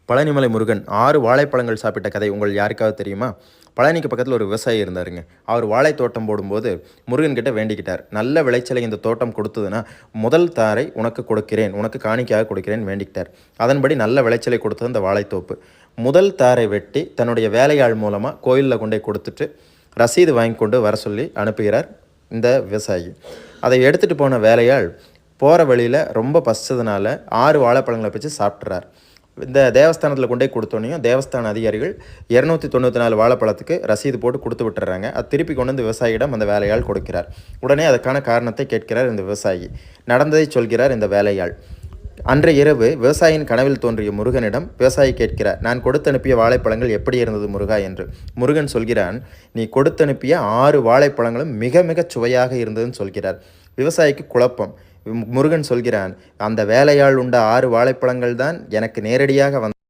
பழனிமலை முருகன் 6 வாழைப்பழங்கள் சாப்பிட்ட கதை உங்கள் யாருக்காவது தெரியுமா? பழனிக்கு பக்கத்தில் ஒரு விவசாயி இருந்தாருங்க. அவர் வாழை தோட்டம் போடும்போது முருகன்கிட்ட வேண்டிக்கிட்டார். நல்ல விளைச்சலை இந்த தோட்டம் கொடுத்ததுன்னா முதல் தாரை உனக்கு கொடுக்கிறேன், உனக்கு காணிக்கையாக கொடுக்கிறேன் வேண்டிக்கிட்டார். அதன்படி நல்ல விளைச்சலை கொடுத்தது அந்த வாழைத்தோப்பு. முதல் தாரை வெட்டி தன்னுடைய வேலையாள் மூலமாக கோயிலில் கொண்டே கொடுத்துட்டு ரசீது வாங்கி கொண்டு வர சொல்லி அனுப்புகிறார் இந்த விவசாயி. அதை எடுத்துகிட்டு போன வேலையாள் போகிற வழியில் ரொம்ப பசிச்சதுனால 6 வாழைப்பழங்களை வச்சு சாப்பிட்றார். இந்த தேவஸ்தானத்தில் கொண்டே கொடுத்தோன்னையும் தேவஸ்தான அதிகாரிகள் 294 வாழைப்பழத்துக்கு ரசீது போட்டு கொடுத்து விட்டுறாங்க. அது திருப்பி கொண்டு வந்து விவசாயியிடம் அந்த வேலையாள் கொடுக்கிறார். உடனே அதுக்கான காரணத்தை கேட்கிறார் இந்த விவசாயி. நடந்ததை சொல்கிறார் இந்த வேலையாள். அன்றைய இரவு விவசாயியின் கனவில் தோன்றிய முருகனிடம் விவசாயி கேட்கிறார், நான் கொடுத்தனுப்பிய வாழைப்பழங்கள் எப்படி இருந்தது முருகா என்று. முருகன் சொல்கிறான், நீ கொடுத்தனுப்பிய 6 வாழைப்பழங்களும் மிக மிக சுவையாக இருந்ததுன்னு சொல்கிறார். விவசாயிக்கு குழப்பம். முருகன் சொல்கிறான், அந்த வேலையாள் உண்ட 6 வாழைப்பழங்கள் தான் எனக்கு நேரடியாக